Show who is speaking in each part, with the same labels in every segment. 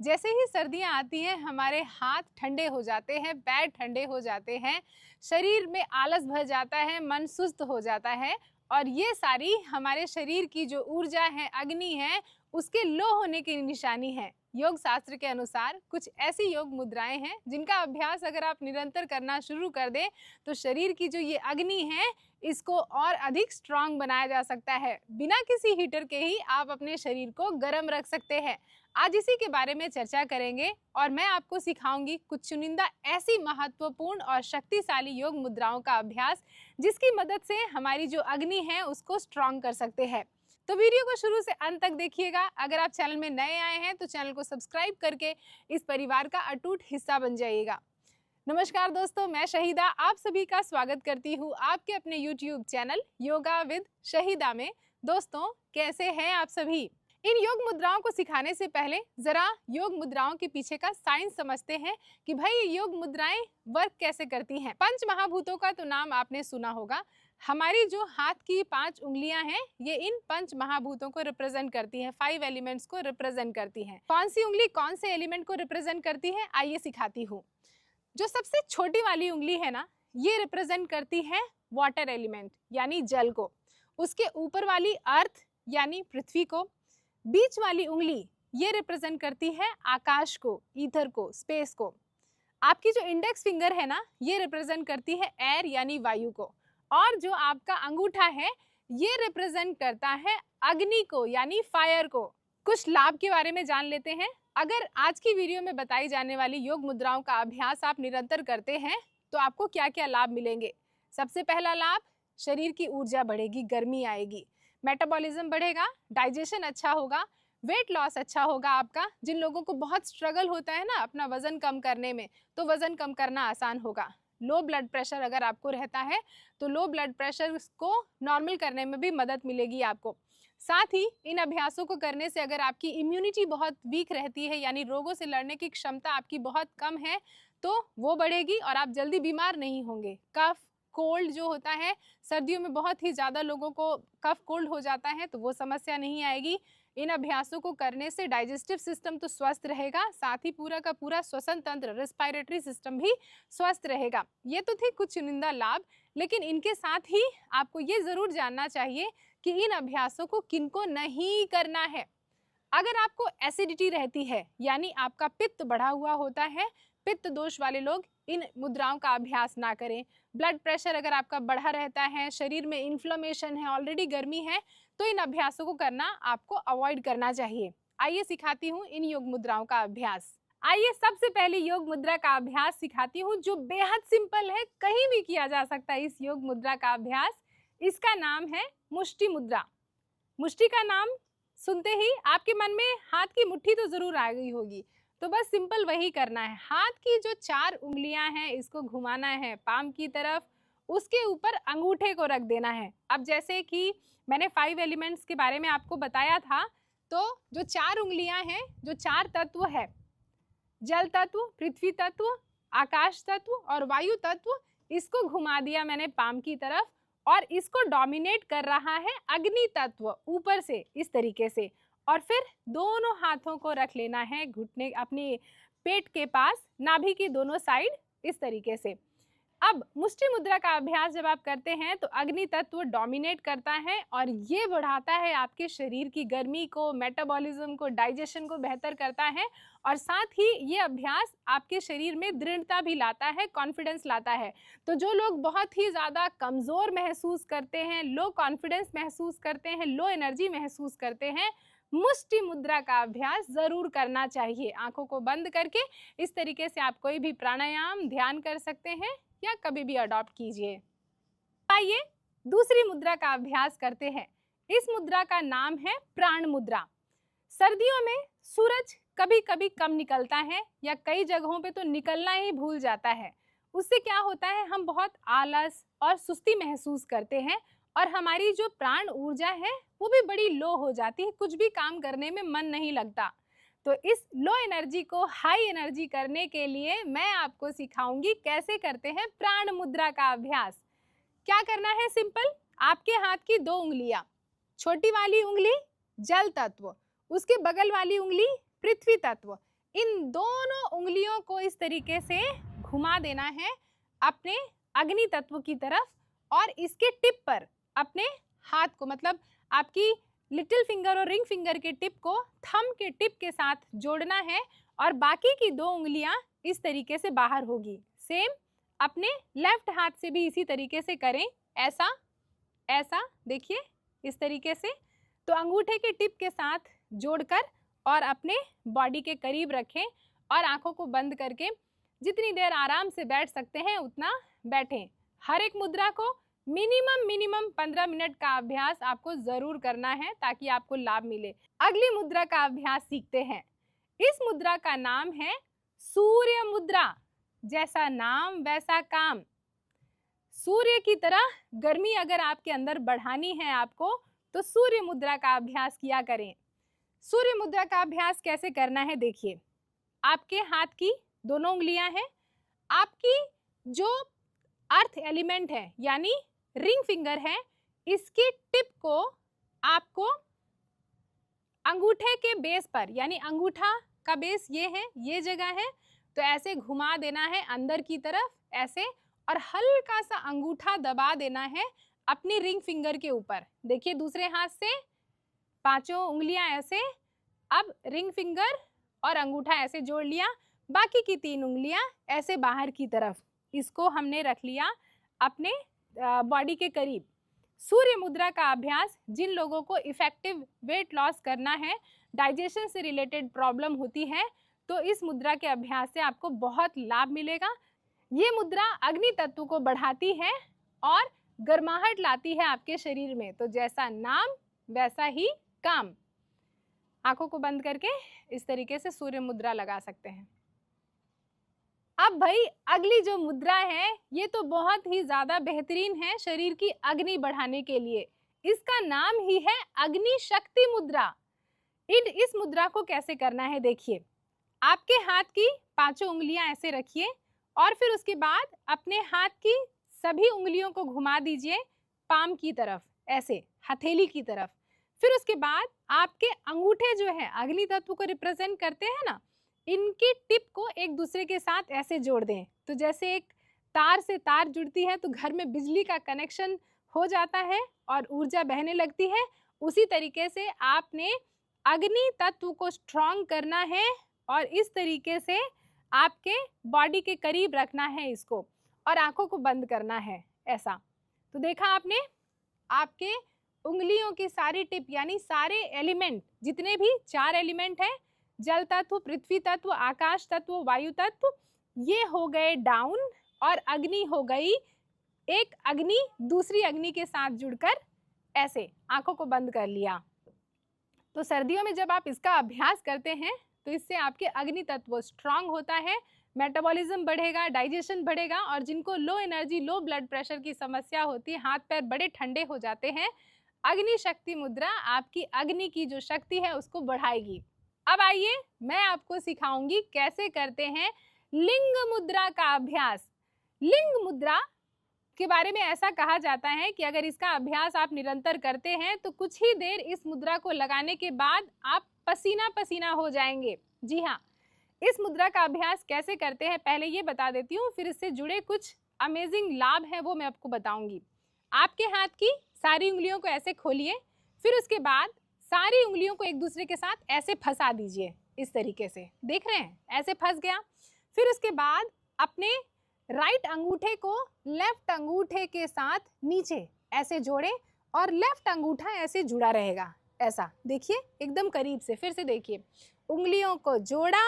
Speaker 1: जैसे ही सर्दियां आती हैं हमारे हाथ ठंडे हो जाते हैं, पैर ठंडे हो जाते हैं, शरीर में आलस भर जाता है, मन सुस्त हो जाता है और ये सारी हमारे शरीर की जो ऊर्जा है, अग्नि है, उसके लो होने की निशानी है। योग शास्त्र के अनुसार कुछ ऐसी योग मुद्राएं हैं जिनका अभ्यास अगर आप निरंतर करना शुरू कर दें तो शरीर की जो ये अग्नि है इसको और अधिक स्ट्रांग बनाया जा सकता है। बिना किसी हीटर के ही आप अपने शरीर को गर्म रख सकते हैं। आज इसी के बारे में चर्चा करेंगे और मैं आपको सिखाऊंगी कुछ चुनिंदा ऐसी महत्वपूर्ण और शक्तिशाली योग मुद्राओं का अभ्यास जिसकी मदद से हमारी जो अग्नि है उसको स्ट्रांग कर सकते हैं। तो वीडियो को शुरू से अंत तक देखिएगा। अगर आप चैनल में नए आए हैं तो चैनल को सब्सक्राइब करके इस परिवार का अटूट हिस्सा बन जाइएगा। नमस्कार दोस्तों, मैं शहीदा आप सभी का स्वागत करती हूँ आपके अपने YouTube channel yoga with Shahida में। दोस्तों, कैसे हैं आप सभी? इन योग मुद्राओं को सिखाने से पहले जरा योग मुद्राओं के पीछे का साइंस समझते हैं कि भाई ये योग मुद्राएं वर्क कैसे करती हैं। पंच महाभूतों का तो नाम आपने सुना होगा। हमारी जो हाथ की 5 उंगलियां हैं ये इन पंच महाभूतों को रिप्रेजेंट करती हैं, 5 एलिमेंट्स को रिप्रेजेंट करती हैं। कौन सी उंगली कौन से एलिमेंट को रिप्रेजेंट करती है आइए सिखाती हूँ। जो सबसे छोटी वाली उंगली है ना, ये रिप्रेजेंट करती है वाटर एलिमेंट यानी जल को। उसके ऊपर वाली अर्थ यानी पृथ्वी को। बीच वाली उंगली ये रिप्रेजेंट करती है आकाश को, ईथर को, स्पेस को। आपकी जो इंडेक्स फिंगर है ना, ये रिप्रेजेंट करती है एयर यानी वायु को। और जो आपका अंगूठा है ये रिप्रेजेंट करता है अग्नि को यानी फायर को। कुछ लाभ के बारे में जान लेते हैं। अगर आज की वीडियो में बताई जाने वाली योग मुद्राओं का अभ्यास आप निरंतर करते हैं तो आपको क्या क्या लाभ मिलेंगे। सबसे पहला लाभ, शरीर की ऊर्जा बढ़ेगी, गर्मी आएगी, मेटाबॉलिज्म बढ़ेगा, डाइजेशन अच्छा होगा, वेट लॉस अच्छा होगा आपका। जिन लोगों को बहुत स्ट्रगल होता है ना अपना वजन कम करने में, तो वजन कम करना आसान होगा। लो ब्लड प्रेशर अगर आपको रहता है तो लो ब्लड प्रेशर को नॉर्मल करने में भी मदद मिलेगी आपको। साथ ही इन अभ्यासों को करने से अगर आपकी इम्यूनिटी बहुत वीक रहती है यानी रोगों से लड़ने की क्षमता आपकी बहुत कम है तो वो बढ़ेगी और आप जल्दी बीमार नहीं होंगे। कफ कोल्ड जो होता है, सर्दियों में बहुत ही ज़्यादा लोगों को कफ कोल्ड हो जाता है तो वो समस्या नहीं आएगी। इन अभ्यासों को करने से डाइजेस्टिव सिस्टम तो स्वस्थ रहेगा, साथ ही पूरा का पूरा श्वसन तंत्र, रेस्पिरेटरी सिस्टम भी स्वस्थ रहेगा। ये तो थे कुछ चुनिंदा लाभ, लेकिन इनके साथ ही आपको ये ज़रूर जानना चाहिए कि इन अभ्यासों को किनको नहीं करना है। अगर आपको एसिडिटी रहती है यानी आपका पित्त बढ़ा हुआ होता है, पित्त दोष वाले लोग इन मुद्राओं का अभ्यास ना करें। ब्लड प्रेशर अगर आपका बढ़ा रहता है, शरीर में इन्फ्लेमेशन है, ऑलरेडी गर्मी है, तो इन अभ्यासों को करना आपको अवॉइड करना चाहिए। आइए सिखाती हूँ इन योग मुद्राओं का अभ्यास। आइए सबसे पहले योग मुद्रा का अभ्यास सिखाती हूँ जो बेहद सिंपल है, कहीं भी किया जा सकता है इस योग मुद्रा का अभ्यास। इसका नाम है मुष्टि मुद्रा। मुष्टि का नाम सुनते ही आपके मन में हाथ की मुट्ठी तो जरूर आ गई होगी, तो बस सिंपल वही करना है। हाथ की जो 4 उंगलियां हैं इसको घुमाना है पाम की तरफ, उसके ऊपर अंगूठे को रख देना है। अब जैसे कि मैंने 5 एलिमेंट्स के बारे में आपको बताया था, तो जो 4 उंगलियां हैं, जो 4 तत्व है, जल तत्व, पृथ्वी तत्व, आकाश तत्व और वायु तत्व, इसको घुमा दिया मैंने पाम की तरफ और इसको डोमिनेट कर रहा है अग्नि तत्व ऊपर से इस तरीके से। और फिर दोनों हाथों को रख लेना है घुटने अपने पेट के पास, नाभि की दोनों साइड इस तरीके से। अब मुष्टि मुद्रा का अभ्यास जब आप करते हैं तो अग्नि तत्व डोमिनेट करता है और ये बढ़ाता है आपके शरीर की गर्मी को, मेटाबॉलिज्म को, डाइजेशन को बेहतर करता है और साथ ही ये अभ्यास आपके शरीर में दृढ़ता भी लाता है, कॉन्फिडेंस लाता है। तो जो लोग बहुत ही ज़्यादा कमज़ोर महसूस करते हैं, लो कॉन्फिडेंस महसूस करते हैं, लो एनर्जी महसूस करते हैं, मुष्टि मुद्रा का अभ्यास जरूर करना चाहिए। आंखों को बंद करके इस तरीके से आप कोई भी प्राणायाम, ध्यान कर सकते हैं या कभी भी अडॉप्ट कीजिए। आइए दूसरी मुद्रा का अभ्यास करते हैं। इस मुद्रा का नाम है प्राण मुद्रा। सर्दियों में सूरज कभी कभी कम निकलता है या कई जगहों पे तो निकलना ही भूल जाता है। उससे क्या होता है, हम बहुत आलस और सुस्ती महसूस करते हैं और हमारी जो प्राण ऊर्जा है वो भी बड़ी लो हो जाती है, कुछ भी काम करने में मन नहीं लगता। तो इस लो एनर्जी को हाई एनर्जी करने के लिए मैं आपको सिखाऊंगी कैसे करते हैं प्राण मुद्रा का अभ्यास। क्या करना है, सिंपल, आपके हाथ की 2 उंगलियां, छोटी वाली उंगली जल तत्व, उसके बगल वाली उंगली पृथ्वी तत्व, इन दोनों उंगलियों को इस तरीके से घुमा देना है अपने अग्नि तत्व की तरफ, और इसके टिप पर अपने हाथ को, मतलब आपकी लिटिल फिंगर और रिंग फिंगर के टिप को थंब के टिप के साथ जोड़ना है, और बाकी की 2 उंगलियां इस तरीके से बाहर होगी। सेम अपने लेफ्ट हाथ से भी इसी तरीके से करें, ऐसा ऐसा, देखिए इस तरीके से। तो अंगूठे के टिप के साथ जोड़कर और अपने बॉडी के करीब रखें, और आंखों को बंद करके जितनी देर आराम से बैठ सकते हैं उतना बैठें। हर एक मुद्रा को मिनिमम 15 मिनट का अभ्यास आपको जरूर करना है ताकि आपको लाभ मिले। अगली मुद्रा का अभ्यास सीखते हैं। इस मुद्रा का नाम है सूर्य मुद्रा। जैसा नाम वैसा काम। सूर्य की तरह गर्मी अगर आपके अंदर बढ़ानी है आपको, तो सूर्य मुद्रा का अभ्यास किया करें। सूर्य मुद्रा का अभ्यास कैसे करना है देखिए। आपके हाथ की दोनों उंगलियां हैं, आपकी जो अर्थ एलिमेंट है यानी रिंग फिंगर है, इसकी टिप को आपको अंगूठे के बेस पर, यानी अंगूठा का बेस ये है, ये जगह है, तो ऐसे घुमा देना है अंदर की तरफ ऐसे, और हल्का सा अंगूठा दबा देना है अपनी रिंग फिंगर के ऊपर। देखिए दूसरे हाथ से 5 उंगलियां ऐसे, अब रिंग फिंगर और अंगूठा ऐसे जोड़ लिया, बाकी की 3 उंगलियां ऐसे बाहर की तरफ, इसको हमने रख लिया अपने बॉडी के करीब। सूर्य मुद्रा का अभ्यास जिन लोगों को इफेक्टिव वेट लॉस करना है, डाइजेशन से रिलेटेड प्रॉब्लम होती है, तो इस मुद्रा के अभ्यास से आपको बहुत लाभ मिलेगा। ये मुद्रा अग्नि तत्व को बढ़ाती है और गर्माहट लाती है आपके शरीर में। तो जैसा नाम वैसा ही काम। आंखों को बंद करके इस तरीके से सूर्य मुद्रा लगा सकते हैं। अब भाई अगली जो मुद्रा है ये तो बहुत ही ज्यादा बेहतरीन है शरीर की अग्नि बढ़ाने के लिए। इसका नाम ही है अग्नि शक्ति मुद्रा। इस मुद्रा को कैसे करना है देखिए। आपके हाथ की 5 उंगलियां ऐसे रखिए, और फिर उसके बाद अपने हाथ की सभी उंगलियों को घुमा दीजिए पाम की तरफ, ऐसे हथेली की तरफ। फिर उसके बाद आपके अंगूठे जो है अग्नि तत्व को रिप्रेजेंट करते हैं ना, इनकी टिप को एक दूसरे के साथ ऐसे जोड़ दें। तो जैसे एक तार से तार जुड़ती है तो घर में बिजली का कनेक्शन हो जाता है और ऊर्जा बहने लगती है, उसी तरीके से आपने अग्नि तत्व को स्ट्रॉन्ग करना है और इस तरीके से आपके बॉडी के करीब रखना है इसको, और आंखों को बंद करना है ऐसा। तो देखा आपने, आपके उंगलियों की सारी टिप यानी सारे एलिमेंट, जितने भी 4 एलिमेंट हैं, जल तत्व, पृथ्वी तत्व, आकाश तत्व, वायु तत्व, ये हो गए डाउन, और अग्नि हो गई एक अग्नि दूसरी अग्नि के साथ जुड़कर ऐसे आंखों को बंद कर लिया। तो सर्दियों में जब आप इसका अभ्यास करते हैं तो इससे आपके अग्नि तत्व स्ट्रांग होता है, मेटाबॉलिज्म बढ़ेगा, डाइजेशन बढ़ेगा, और जिनको low energy, low blood pressure की समस्या होती है, हाथ पैर बड़े ठंडे हो जाते हैं, अग्नि शक्ति मुद्रा आपकी अग्नि की जो शक्ति है उसको बढ़ाएगी। अब आइए मैं आपको सिखाऊंगी कैसे करते हैं लिंग मुद्रा का अभ्यास। लिंग मुद्रा के बारे में ऐसा कहा जाता है कि अगर इसका अभ्यास आप निरंतर करते हैं तो कुछ ही देर इस मुद्रा को लगाने के बाद आप पसीना पसीना हो जाएंगे। जी हाँ, इस मुद्रा का अभ्यास कैसे करते हैं पहले ये बता देती हूँ, फिर इससे जुड़े कुछ अमेजिंग लाभ हैं वो मैं आपको बताऊंगी। आपके हाथ की सारी उंगलियों को ऐसे खोलिए, फिर उसके बाद सारी उंगलियों को एक दूसरे के साथ ऐसे फंसा दीजिए इस तरीके से, देख रहे हैं ऐसे फंस गया। फिर उसके बाद अपने राइट अंगूठे को लेफ्ट अंगूठे के साथ नीचे ऐसे जोड़े और लेफ्ट अंगूठा ऐसे जुड़ा रहेगा ऐसा, देखिए एकदम करीब से। फिर से देखिए, उंगलियों को जोड़ा,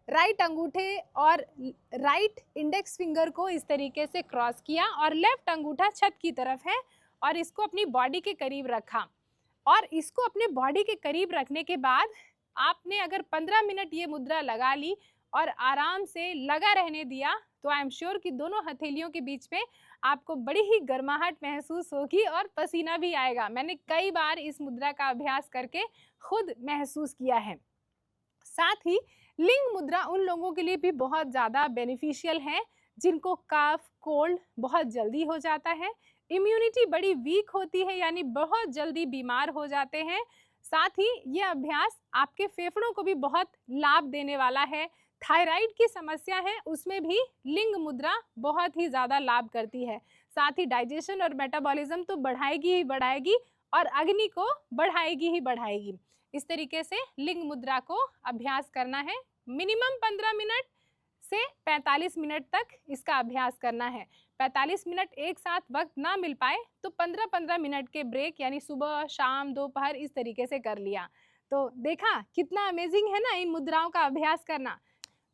Speaker 1: राइट अंगूठे और राइट इंडेक्स फिंगर को इस तरीके से क्रॉस किया, और लेफ्ट अंगूठा छत की तरफ है और इसको अपनी बॉडी के करीब रखा। और इसको अपने बॉडी के करीब रखने के बाद आपने अगर 15 मिनट ये मुद्रा लगा ली और आराम से लगा रहने दिया, तो आई एम श्योर कि दोनों हथेलियों के बीच में आपको बड़ी ही गर्माहट महसूस होगी और पसीना भी आएगा। मैंने कई बार इस मुद्रा का अभ्यास करके खुद महसूस किया है। साथ ही लिंग मुद्रा उन लोगों के लिए भी बहुत ज़्यादा बेनिफिशियल है जिनको कफ, कोल्ड बहुत जल्दी हो जाता है, इम्यूनिटी बड़ी वीक होती है यानी बहुत जल्दी बीमार हो जाते हैं, साथ ही ये अभ्यास आपके फेफड़ों को भी बहुत लाभ देने वाला है। थायराइड की समस्या है उसमें भी लिंग मुद्रा बहुत ही ज़्यादा लाभ करती है। साथ ही डाइजेशन और मेटाबॉलिज्म तो बढ़ाएगी ही बढ़ाएगी और अग्नि को बढ़ाएगी ही बढ़ाएगी। इस तरीके से लिंग मुद्रा को अभ्यास करना है। मिनिमम 15 मिनट से 45 मिनट तक इसका अभ्यास करना है। 45 मिनट एक साथ वक्त ना मिल पाए तो 15-15 मिनट के ब्रेक, यानी सुबह, शाम, दोपहर इस तरीके से कर लिया। तो देखा कितना अमेजिंग है ना इन मुद्राओं का अभ्यास करना।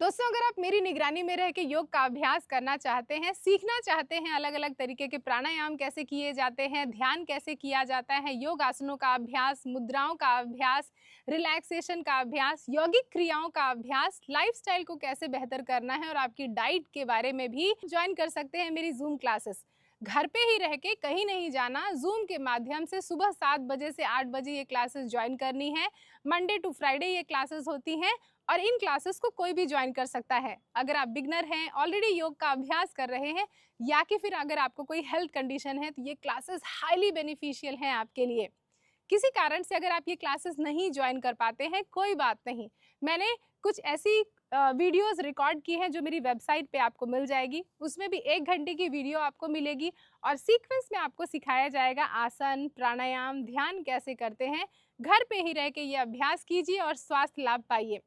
Speaker 1: दोस्तों, अगर आप मेरी निगरानी में रह के योग का अभ्यास करना चाहते हैं, सीखना चाहते हैं अलग अलग तरीके के प्राणायाम कैसे किए जाते हैं, ध्यान कैसे किया जाता है, योग आसनों का अभ्यास, मुद्राओं का अभ्यास, रिलैक्सेशन का अभ्यास, यौगिक क्रियाओं का अभ्यास, लाइफस्टाइल को कैसे बेहतर करना है और आपकी डाइट के बारे में भी ज्वाइन कर सकते हैं मेरी जूम क्लासेस। घर पे ही रह के कहीं नहीं जाना, जूम के माध्यम से सुबह 7 बजे से 8 बजे ये क्लासेस ज्वाइन करनी है। मंडे टू फ्राइडे ये क्लासेस होती हैं और इन क्लासेस को कोई भी ज्वाइन कर सकता है। अगर आप बिगनर हैं, ऑलरेडी योग का अभ्यास कर रहे हैं, या कि फिर अगर आपको कोई हेल्थ कंडीशन है, तो ये क्लासेस हाईली बेनिफिशियल हैं आपके लिए। किसी कारण से अगर आप ये क्लासेस नहीं ज्वाइन कर पाते हैं, कोई बात नहीं, मैंने कुछ ऐसी वीडियोस रिकॉर्ड की हैं जो मेरी वेबसाइट पे आपको मिल जाएगी। उसमें भी 1 घंटे की वीडियो आपको मिलेगी और सीक्वेंस में आपको सिखाया जाएगा आसन, प्राणायाम, ध्यान कैसे करते हैं। घर पे ही रह के ये अभ्यास कीजिए और स्वास्थ्य लाभ पाइए।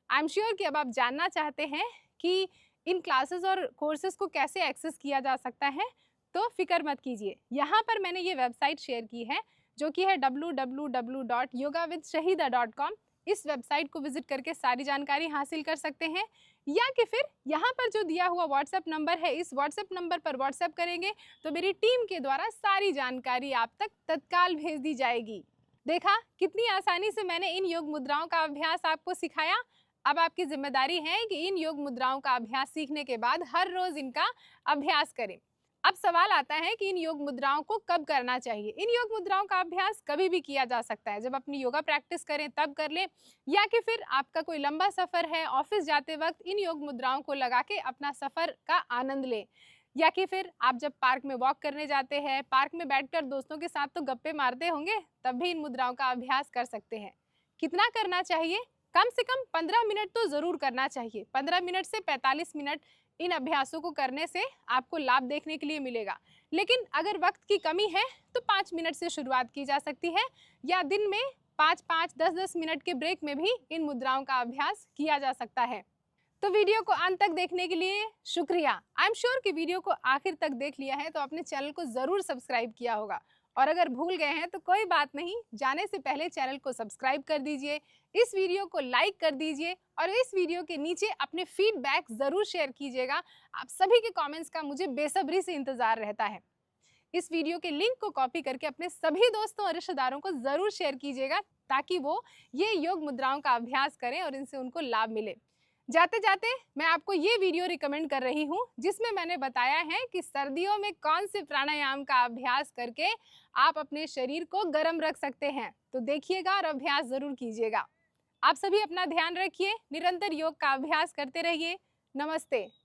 Speaker 1: आई एम श्योर कि अब आप जानना चाहते हैं कि इन क्लासेस और कोर्सेज को कैसे एक्सेस किया जा सकता है, तो फिक्र मत कीजिए। यहाँ पर मैंने ये वेबसाइट शेयर की है जो कि है www.yogavithshahida.com। इस वेबसाइट को विजिट करके सारी जानकारी हासिल कर सकते हैं, या कि फिर यहाँ पर जो दिया हुआ व्हाट्सएप नंबर है, इस व्हाट्सएप नंबर पर व्हाट्सएप करेंगे तो मेरी टीम के द्वारा सारी जानकारी आप तक तत्काल भेज दी जाएगी। देखा कितनी आसानी से मैंने इन योग मुद्राओं का अभ्यास आपको सिखाया। अब आपकी जिम्मेदारी है कि इन योग मुद्राओं का अभ्यास सीखने के बाद हर रोज इनका अभ्यास करें। अब सवाल आता है कि इन योग मुद्राओं को कब करना चाहिए। इन योग मुद्राओं का अभ्यास कभी भी किया जा सकता है, जब अपनी योगा प्रैक्टिस करें तब कर लें, या कि फिर आपका कोई लंबा सफर है, ऑफिस जाते वक्त इन योग मुद्राओं को लगा के अपना सफर का आनंद लें, या कि फिर आप जब पार्क में वॉक करने जाते हैं, पार्क में बैठकर दोस्तों के साथ तो गप्पे मारते होंगे, तब भी इन मुद्राओं का अभ्यास कर सकते हैं। कितना करना चाहिए? कम से कम 15 मिनट तो जरूर करना चाहिए। 15 मिनट से 45 मिनट इन अभ्यासों को करने से आपको लाभ देखने के लिए मिलेगा। लेकिन अगर वक्त की कमी है तो 5 मिनट से शुरुआत की जा सकती है, या दिन में 5-5, 10-10 मिनट के ब्रेक में भी इन मुद्राओं का अभ्यास किया जा सकता है। तो वीडियो को अंत तक देखने के लिए शुक्रिया। आई एम श्योर कि वीडियो को आखिर तक देख लिया है तो अपने चैनल को जरूर सब्सक्राइब किया होगा, और अगर भूल गए हैं तो कोई बात नहीं, जाने से पहले चैनल को सब्सक्राइब कर दीजिए, इस वीडियो को लाइक कर दीजिए और इस वीडियो के नीचे अपने फीडबैक जरूर शेयर कीजिएगा। आप सभी के कमेंट्स का मुझे बेसब्री से इंतजार रहता है। इस वीडियो के लिंक को कॉपी करके अपने सभी दोस्तों और रिश्तेदारों को जरूर शेयर कीजिएगा, ताकि वो ये योग मुद्राओं का अभ्यास करें और इनसे उनको लाभ मिले। जाते जाते मैं आपको ये वीडियो रिकमेंड कर रही हूँ, जिसमें मैंने बताया है कि सर्दियों में कौन से प्राणायाम का अभ्यास करके आप अपने शरीर को गर्म रख सकते हैं। तो देखिएगा और अभ्यास जरूर कीजिएगा। आप सभी अपना ध्यान रखिए, निरंतर योग का अभ्यास करते रहिए। नमस्ते।